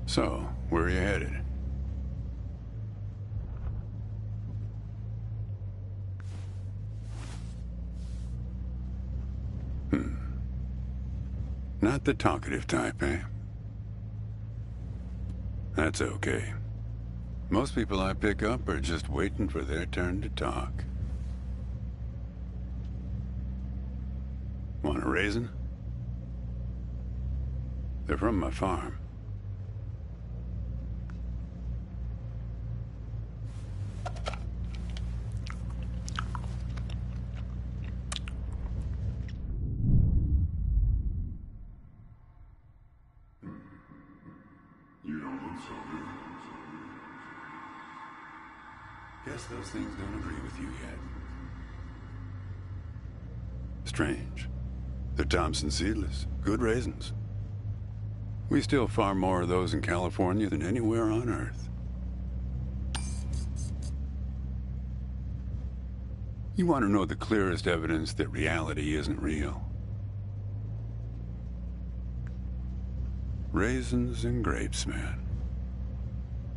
So, where are you headed? Not the talkative type, eh? That's okay. Most people I pick up are just waiting for their turn to talk. Want a raisin? They're from my farm. You don't look so good. Guess those things don't agree with you yet. Strange. They're Thompson seedless. Good raisins. We still farm more of those in California than anywhere on Earth. You want to know the clearest evidence that reality isn't real? Raisins and grapes, man.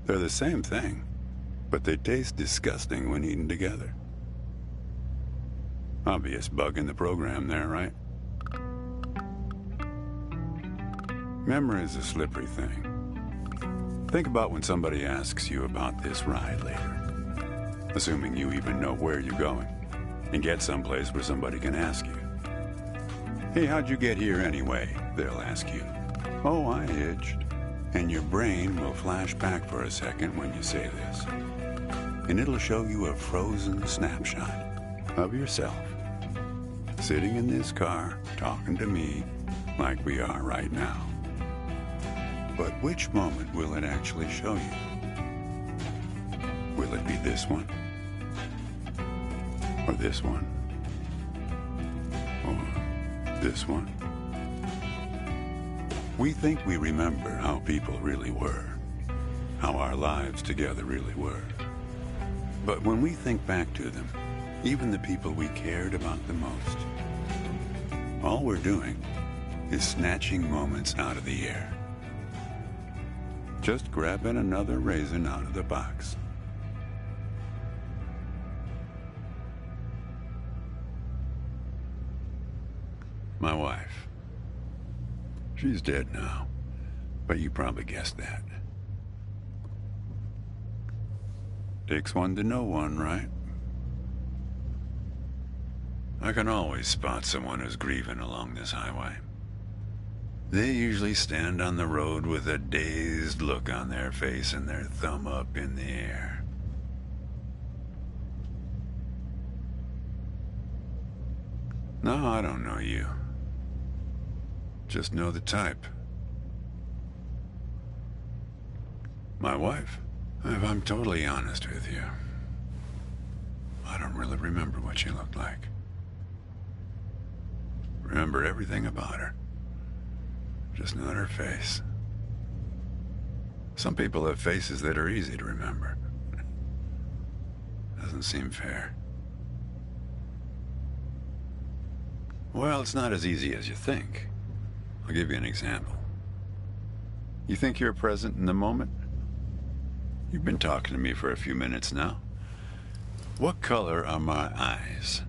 They're the same thing, but they taste disgusting when eaten together. Obvious bug in the program there, right? Memory is a slippery thing. Think about when somebody asks you about this ride later, assuming you even know where you're going, and get someplace where somebody can ask you. Hey, how'd you get here anyway? They'll ask you. Oh, I hitched. And your brain will flash back for a second when you say this. And it'll show you a frozen snapshot of yourself, sitting in this car, talking to me like we are right now. But which moment will it actually show you? Will it be this one? Or this one? Or this one? We think we remember how people really were, how our lives together really were. But when we think back to them, even the people we cared about the most, all we're doing is snatching moments out of the air. Just grabbing another raisin out of the box. My wife. She's dead now, but you probably guessed that. Takes one to know one, right? I can always spot someone who's grieving along this highway. They usually stand on the road with a dazed look on their face and their thumb up in the air. No, I don't know you. Just know the type. My wife, if I'm totally honest with you, I don't really remember what she looked like. Remember everything about her. Just not her face. Some people have faces that are easy to remember. Doesn't seem fair. Well, it's not as easy as you think. I'll give you an example. You think you're present in the moment? You've been talking to me for a few minutes now. What color are my eyes?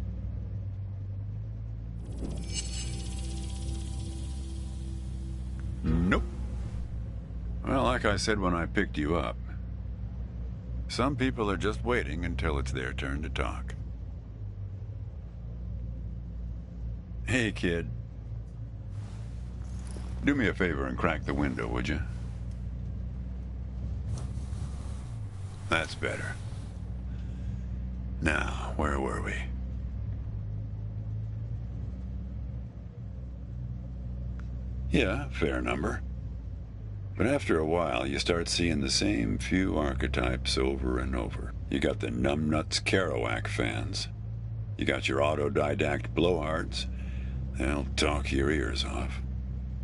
Nope. Well, like I said when I picked you up, some people are just waiting until it's their turn to talk. Hey, kid. Do me a favor and crack the window, would you? That's better. Now, where were we? Yeah, fair number. But after a while, you start seeing the same few archetypes over and over. You got the numbnuts Kerouac fans. You got your autodidact blowhards. They'll talk your ears off.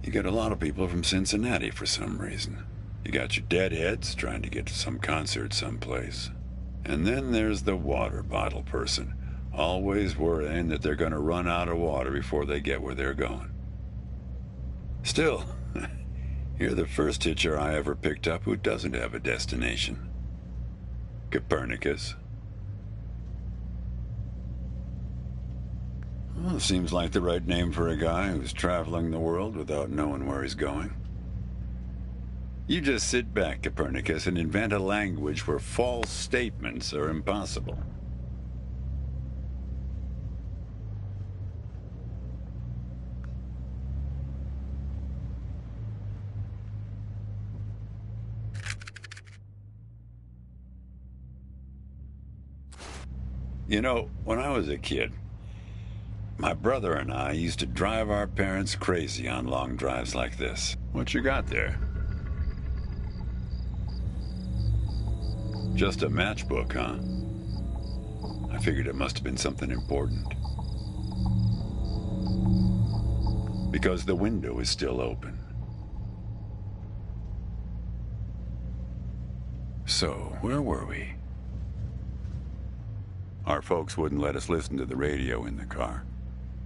You get a lot of people from Cincinnati for some reason. You got your deadheads trying to get to some concert someplace. And then there's the water bottle person, always worrying that they're going to run out of water before they get where they're going. Still, you're the first hitcher I ever picked up who doesn't have a destination. Copernicus. Well, seems like the right name for a guy who's traveling the world without knowing where he's going. You just sit back, Copernicus, and invent a language where false statements are impossible. You know, when I was a kid, my brother and I used to drive our parents crazy on long drives like this. What you got there? Just a matchbook, huh? I figured it must have been something important. Because the window is still open. So, where were we? Our folks wouldn't let us listen to the radio in the car.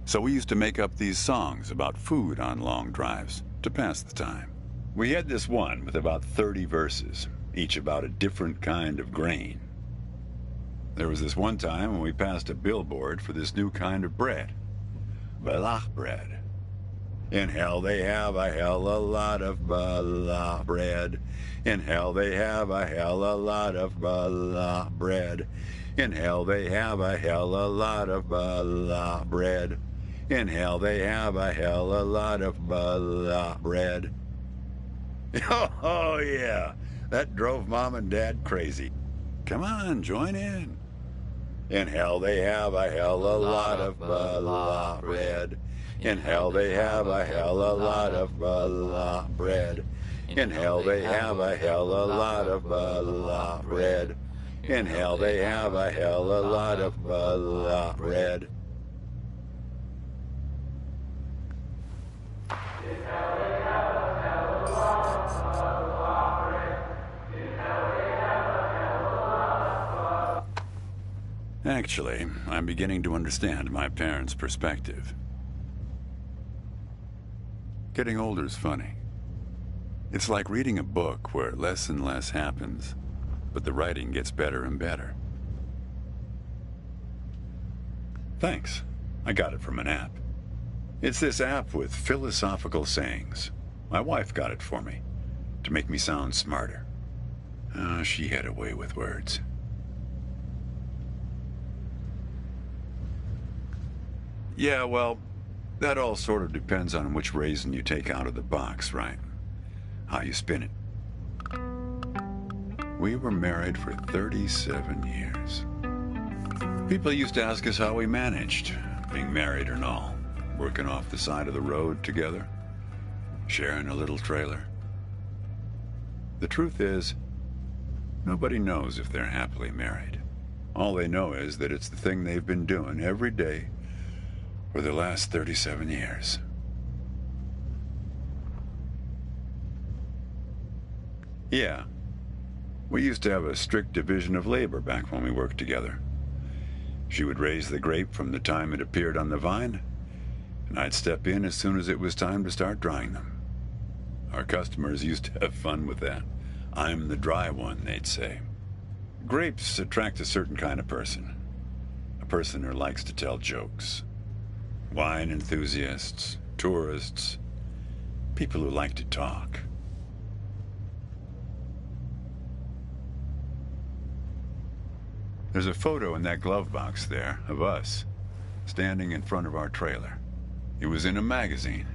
So we used to make up these songs about food on long drives to pass the time. We had this one with about 30 verses, each about a different kind of grain. There was this one time when we passed a billboard for this new kind of bread, balach bread. In hell they have a hell a lot of balach bread. In hell they have a hell a lot of balach bread. In hell they have a hell a lot of balach bread. In hell they have a hell a lot of balach bread. Oh yeah, that drove Mom and Dad crazy. Come on, join in. In hell they have a hell a lot of balach bread. In hell they have a hell a lot of balach bread. In hell they have a hell a lot of balach bread. In hell they have a hell a lot of balach bread. Actually, I'm beginning to understand my parents' perspective. Getting older's funny. It's like reading a book where less and less happens, but the writing gets better and better. Thanks. I got it from an app. It's this app with philosophical sayings. My wife got it for me, to make me sound smarter. She had a way with words. Yeah, well, that all sort of depends on which raisin you take out of the box, right? How you spin it. We were married for 37 years. People used to ask us how we managed, being married and all, working off the side of the road together, sharing a little trailer. The truth is, nobody knows if they're happily married. All they know is that it's the thing they've been doing every day for the last 37 years. Yeah, we used to have a strict division of labor back when we worked together. She would raise the grape from the time it appeared on the vine, and I'd step in as soon as it was time to start drying them. Our customers used to have fun with that. I'm the dry one, they'd say. Grapes attract a certain kind of person. A person who likes to tell jokes. Wine enthusiasts, tourists, people who like to talk. There's a photo in that glove box there of us, standing in front of our trailer. It was in a magazine.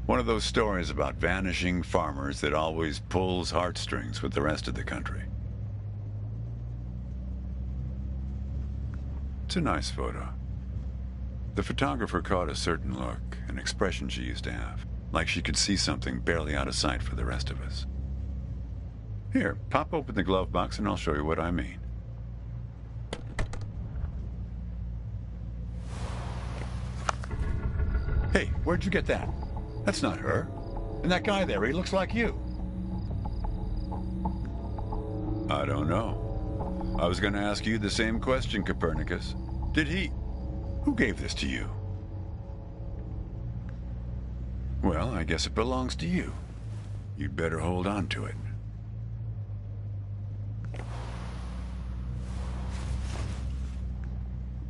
One of those stories about vanishing farmers that always pulls heartstrings with the rest of the country. It's a nice photo. The photographer caught a certain look, an expression she used to have, like she could see something barely out of sight for the rest of us. Here, pop open the glove box and I'll show you what I mean. Hey, where'd you get that? That's not her. And that guy there, he looks like you. I don't know. I was going to ask you the same question, Copernicus. Did he... Who gave this to you? Well, I guess it belongs to you. You'd better hold on to it.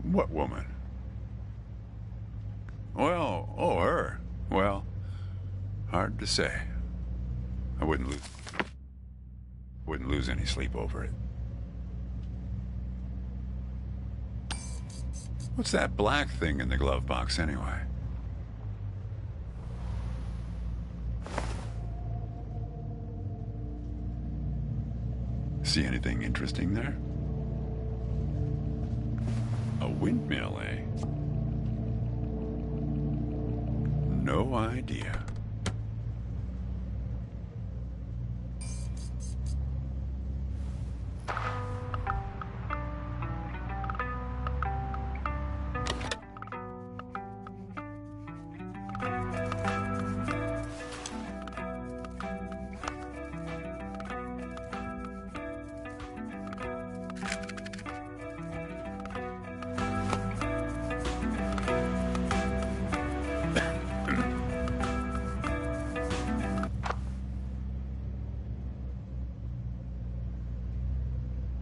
What woman? Well, oh, her. Well, hard to say. I wouldn't lose any sleep over it. What's that black thing in the glove box anyway? See anything interesting there? A windmill, eh? No idea.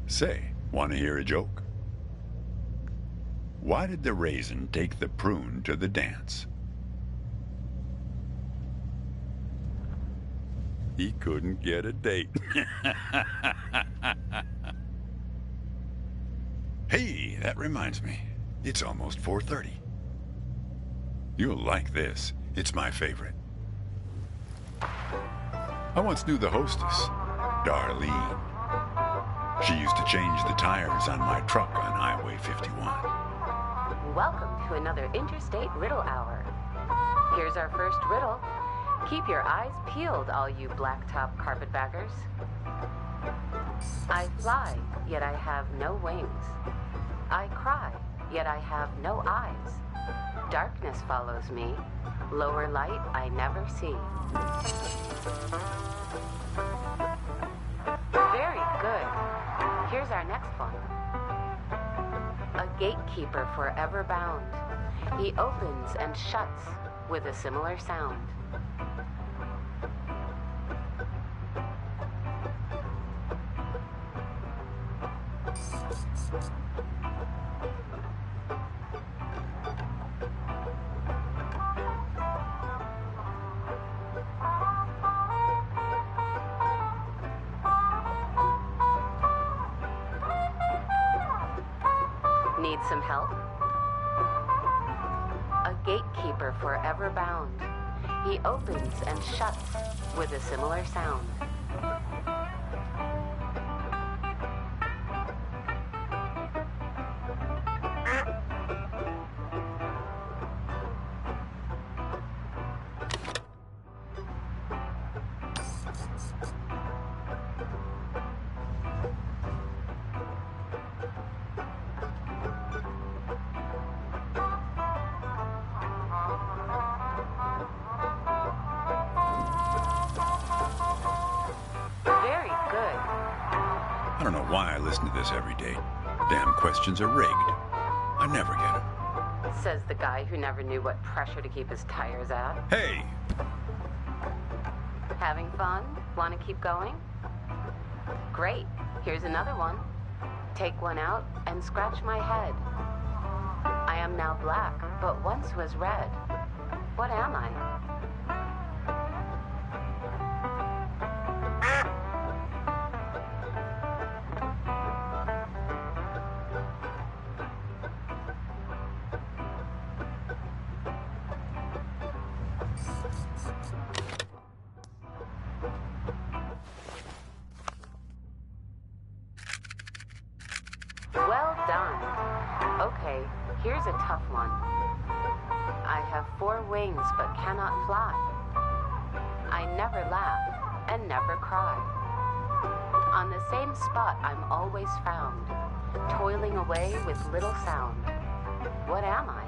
Say, want to hear a joke? Why did the raisin take the prune to the dance? He couldn't get a date. Hey, that reminds me. It's almost 4:30. You'll like this. It's my favorite. I once knew the hostess, Darlene. She used to change the tires on my truck on Highway 51. Welcome to another Interstate Riddle Hour. Here's our first riddle. Keep your eyes peeled, all you blacktop carpetbaggers. I fly, yet I have no wings. I cry, yet I have no eyes. Darkness follows me. Lower light I never see. Very good. Here's our next one. A gatekeeper forever bound. He opens and shuts with a similar sound. Need some help? A gatekeeper forever bound. He opens and shuts with a similar sound. I don't know why I listen to this every day. Damn questions are rigged. I never get them. Says the guy who never knew what pressure to keep his tires at. Hey! Having fun? Want to keep going? Great. Here's another one. Take one out and scratch my head. I am now black, but once was red. What am I? Well done. Okay, here's a tough one. I have 4 wings but cannot fly. I never laugh and never cry. On the same spot I'm always found, toiling away with little sound. What am I?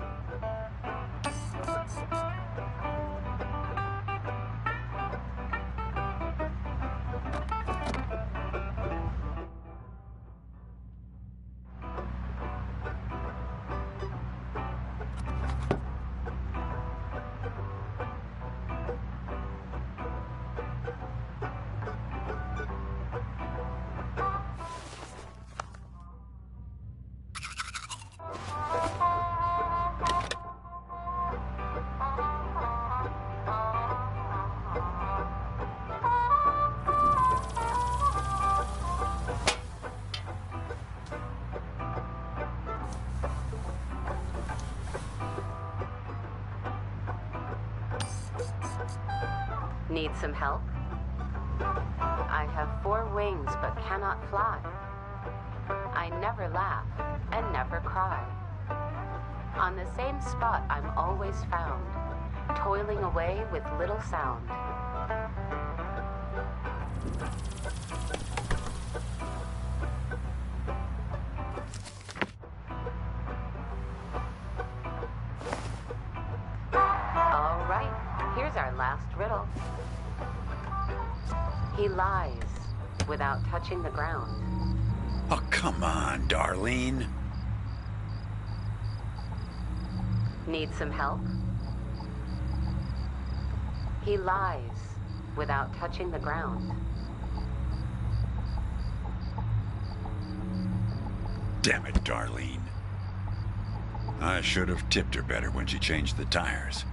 Need some help? I have 4 wings but cannot fly. I never laugh and never cry. On the same spot I'm always found, toiling away with little sound. All right, here's our last riddle. He lies without touching the ground. Oh, come on, Darlene. Need some help? He lies without touching the ground. Damn it, Darlene. I should have tipped her better when she changed the tires.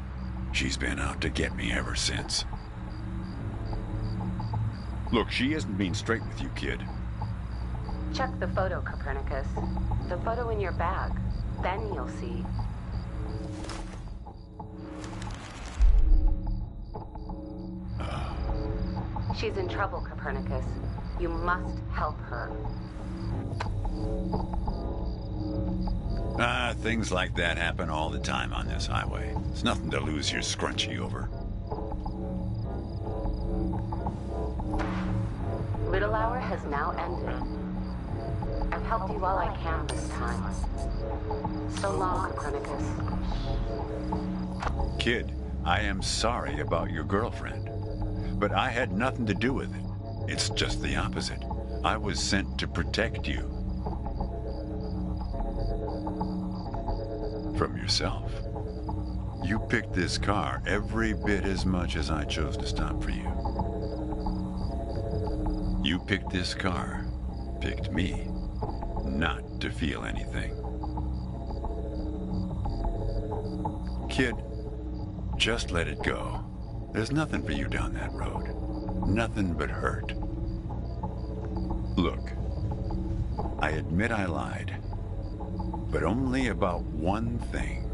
She's been out to get me ever since. Look, she isn't being straight with you, kid. Check the photo, Copernicus. The photo in your bag. Then you'll see. She's in trouble, Copernicus. You must help her. Things like that happen all the time on this highway. It's nothing to lose your scrunchie over. Little hour has now ended. I've helped you all I can this time. So long, Copernicus. Kid, I am sorry about your girlfriend, but I had nothing to do with it. It's just the opposite. I was sent to protect you. From yourself. You picked this car every bit as much as I chose to stop for you. You picked this car, picked me, not to feel anything. Kid, just let it go. There's nothing for you down that road. Nothing but hurt. Look, I admit I lied, but only about one thing.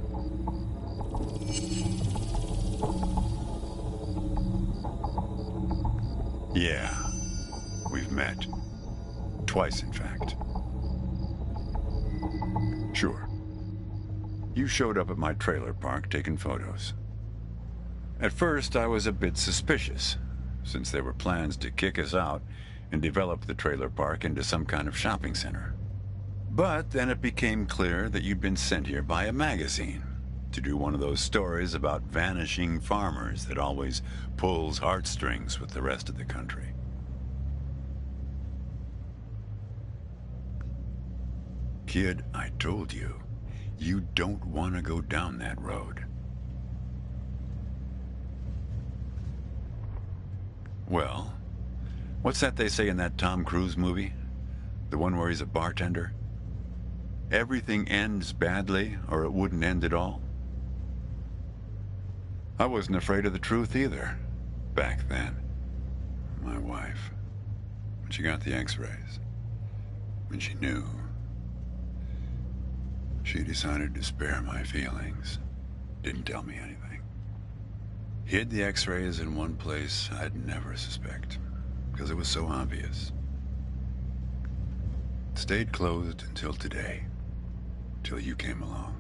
Yeah, we've met. Twice, in fact. Sure. You showed up at my trailer park taking photos. At first, I was a bit suspicious, since there were plans to kick us out and develop the trailer park into some kind of shopping center. But then it became clear that you'd been sent here by a magazine to do one of those stories about vanishing farmers that always pulls heartstrings with the rest of the country. Kid, I told you, you don't want to go down that road. Well, what's that they say in that Tom Cruise movie? The one where he's a bartender? Everything ends badly, or it wouldn't end at all. I wasn't afraid of the truth either, back then. My wife, when she got the x-rays, when she knew, she decided to spare my feelings. Didn't tell me anything. Hid the x-rays in one place I'd never suspect, because it was so obvious. It stayed closed until today, till you came along.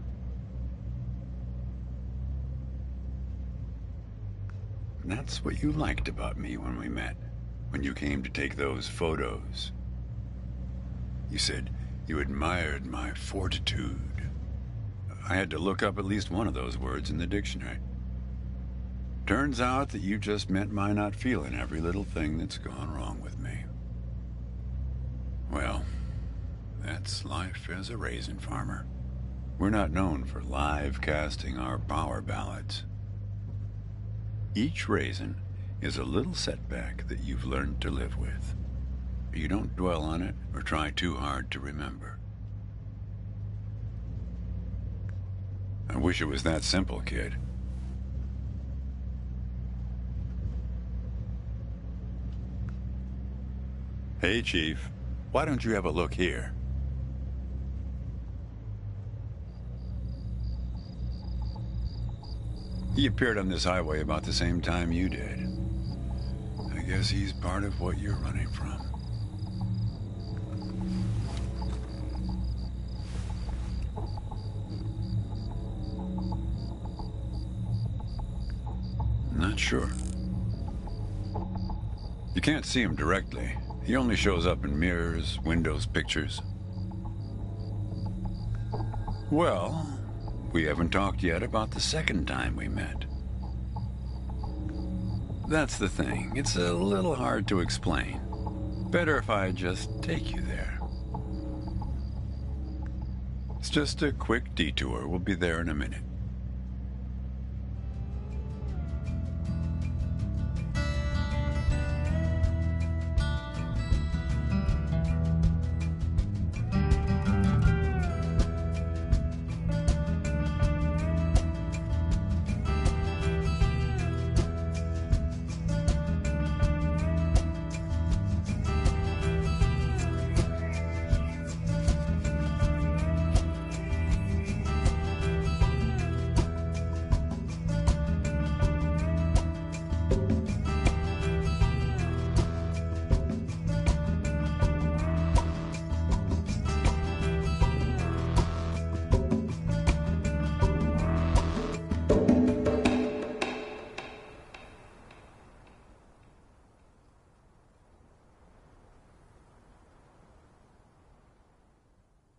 And that's what you liked about me when we met, when you came to take those photos. You said you admired my fortitude. I had to look up at least one of those words in the dictionary. Turns out that you just meant my not feeling every little thing that's gone wrong with me. Well, that's life as a raisin farmer. We're not known for live casting our power ballots. Each raisin is a little setback that you've learned to live with. You don't dwell on it or try too hard to remember. I wish it was that simple, kid. Hey, Chief. Why don't you have a look here? He appeared on this highway about the same time you did. guess he's part of what you're running from. Not sure. You can't see him directly. He only shows up in mirrors, windows, pictures. Well, we haven't talked yet about the second time we met. That's the thing. It's a little hard to explain. Better if I just take you there. It's just a quick detour. We'll be there in a minute.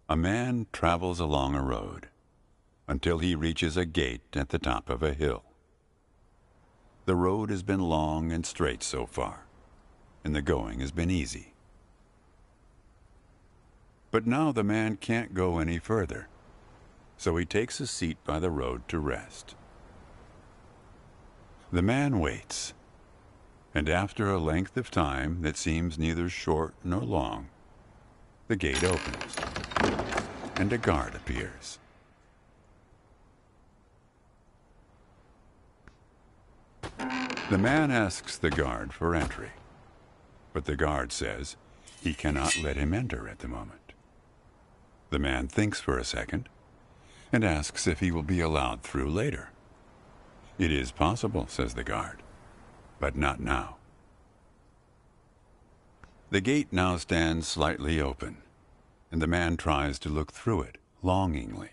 A man travels along a road until he reaches a gate at the top of a hill. The road has been long and straight so far, and the going has been easy. But now the man can't go any further, so he takes a seat by the road to rest. The man waits, and after a length of time that seems neither short nor long, the gate opens, and a guard appears. The man asks the guard for entry, but the guard says he cannot let him enter at the moment. The man thinks for a second and asks if he will be allowed through later. It is possible, says the guard, but not now. The gate now stands slightly open, and the man tries to look through it longingly.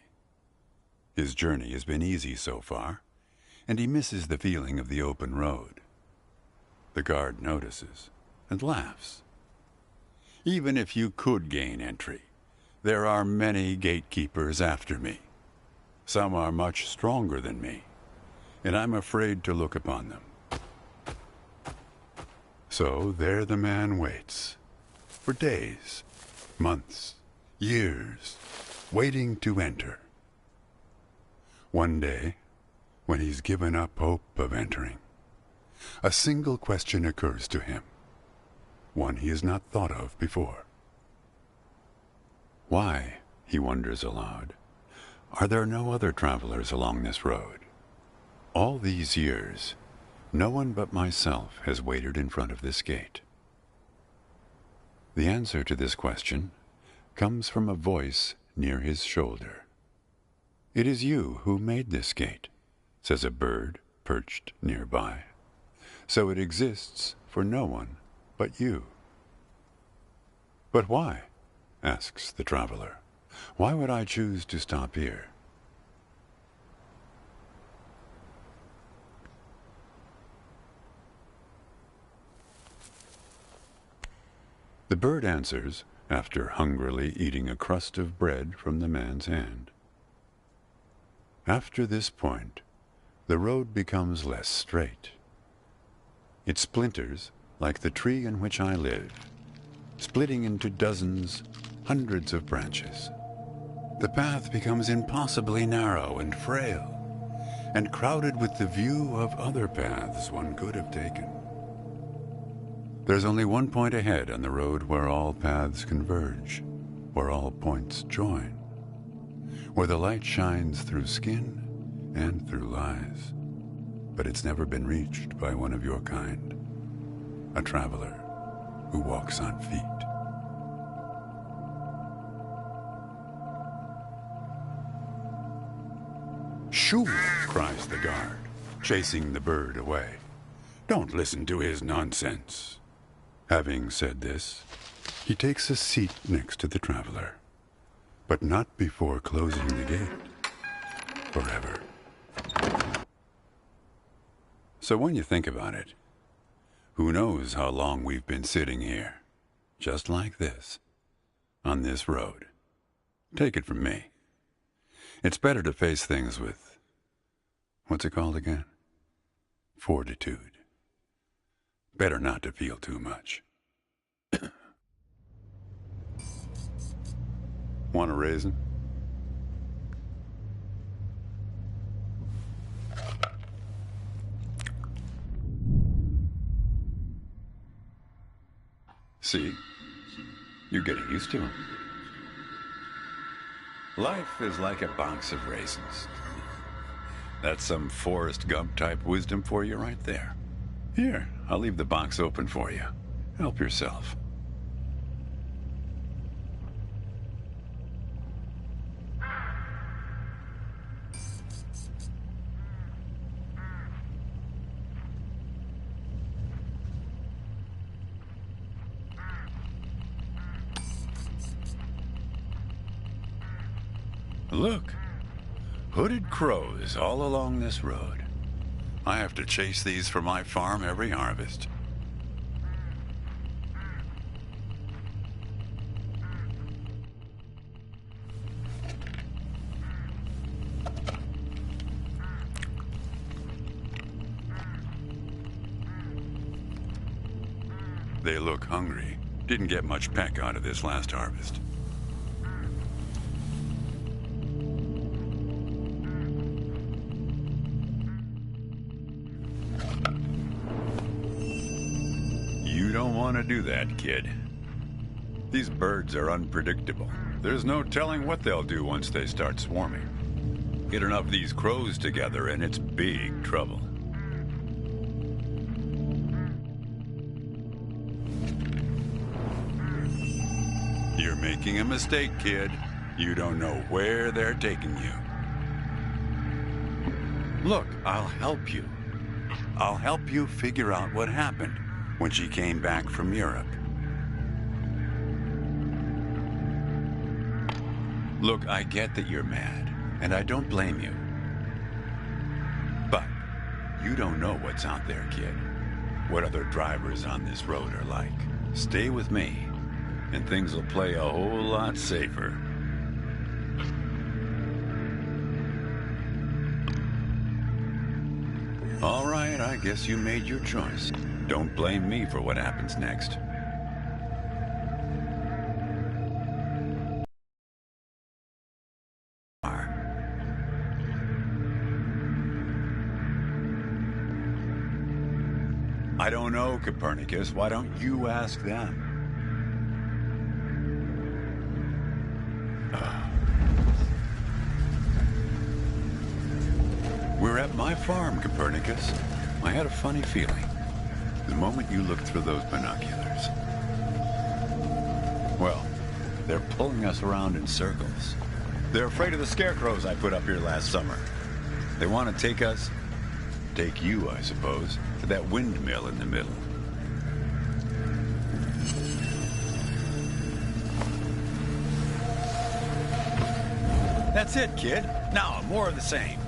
His journey has been easy so far, and he misses the feeling of the open road. The guard notices and laughs. Even if you could gain entry, there are many gatekeepers after me. Some are much stronger than me, and I'm afraid to look upon them. So there the man waits, for days, months, years, waiting to enter. One day, when he's given up hope of entering, a single question occurs to him, one he has not thought of before. Why, he wonders aloud, are there no other travelers along this road? All these years, no one but myself has waited in front of this gate. The answer to this question comes from a voice near his shoulder. It is you who made this gate, says a bird perched nearby. So it exists for no one but you. But why? Asks the traveler. Why would I choose to stop here? The bird answers after hungrily eating a crust of bread from the man's hand. After this point, the road becomes less straight. It splinters like the tree in which I live, splitting into dozens, hundreds of branches. The path becomes impossibly narrow and frail, and crowded with the view of other paths one could have taken. There's only one point ahead on the road where all paths converge, where all points join, where the light shines through skin and through lies. But it's never been reached by one of your kind, a traveler who walks on feet. Shoo! Cries the guard, chasing the bird away. Don't listen to his nonsense. Having said this, he takes a seat next to the traveler, but not before closing the gate forever. So when you think about it, who knows how long we've been sitting here, just like this, on this road. Take it from me. It's better to face things with, what's it called again? Fortitude. Better not to feel too much. Want a raisin? See? You're getting used to them. Life is like a box of raisins. That's some Forrest Gump type wisdom for you right there. Here, I'll leave the box open for you. Help yourself. Look, hooded crows all along this road. I have to chase these for my farm every harvest. They look hungry. Didn't get much peck out of this last harvest. You don't want to do that, kid. These birds are unpredictable. There's no telling what they'll do once they start swarming. Get enough of these crows together and it's big trouble. You're making a mistake, kid. You don't know where they're taking you. Look, I'll help you. I'll help you figure out what happened when she came back from Europe. Look, I get that you're mad, and I don't blame you. But you don't know what's out there, kid. What other drivers on this road are like. Stay with me, and things will play a whole lot safer. All right, I guess you made your choice. Don't blame me for what happens next. I don't know, Copernicus. Why don't you ask them? We're at my farm, Copernicus. I had a funny feeling the moment you looked through those binoculars. Well, they're pulling us around in circles. They're afraid of the scarecrows I put up here last summer. They want to take you, I suppose, to that windmill in the middle. That's it, kid. Now, more of the same.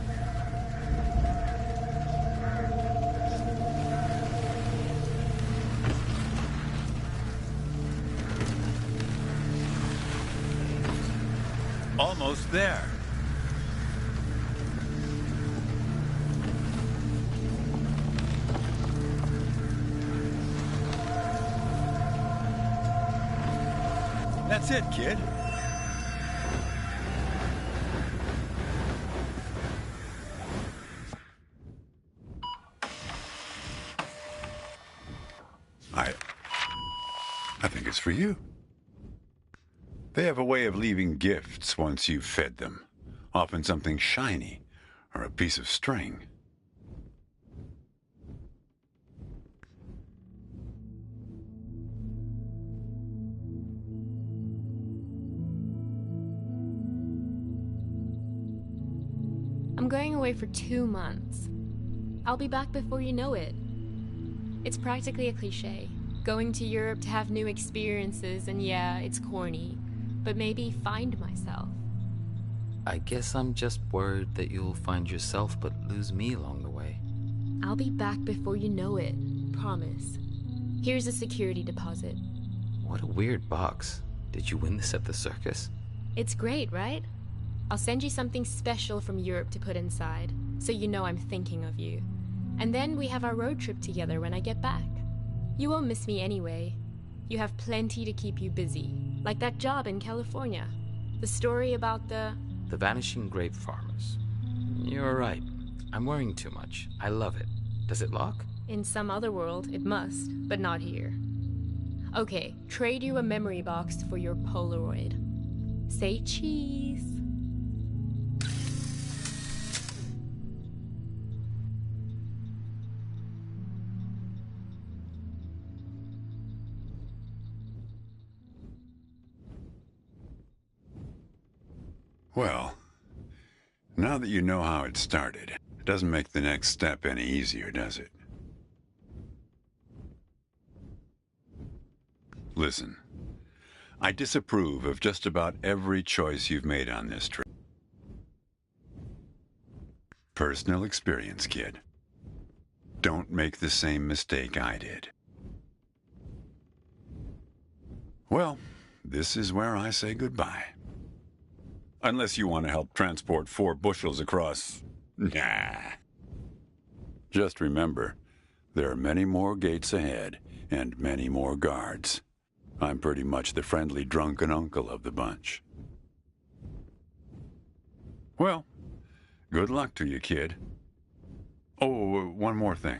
Almost there. That's it, kid. I think it's for you. They have a way of leaving gifts once you've fed them. Often something shiny or a piece of string. I'm going away for 2 months. I'll be back before you know it. It's practically a cliche. Going to Europe to have new experiences, and yeah, it's corny. But maybe find myself. I guess I'm just worried that you'll find yourself but lose me along the way. I'll be back before you know it. Promise. Here's a security deposit. What a weird box. Did you win this at the circus? It's great, right? I'll send you something special from Europe to put inside, so you know I'm thinking of you. And then we have our road trip together when I get back. You won't miss me anyway. You have plenty to keep you busy, like that job in California. The story about the vanishing grape farmers. You're right. I'm worrying too much. I love it. Does it lock? In some other world, it must, but not here. Okay, trade you a memory box for your Polaroid. Say cheese. Well, now that you know how it started, it doesn't make the next step any easier, does it? Listen, I disapprove of just about every choice you've made on this trip. Personal experience, kid. Don't make the same mistake I did. Well, this is where I say goodbye. Unless you want to help transport 4 bushels across. Nah. Just remember, there are many more gates ahead and many more guards. I'm pretty much the friendly drunken uncle of the bunch. Well, good luck to you, kid. Oh, one more thing.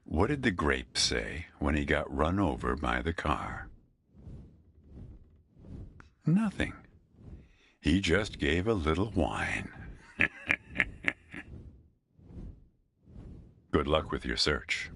What did the grape say when he got run over by the car? Nothing. He just gave a little whine. Good luck with your search.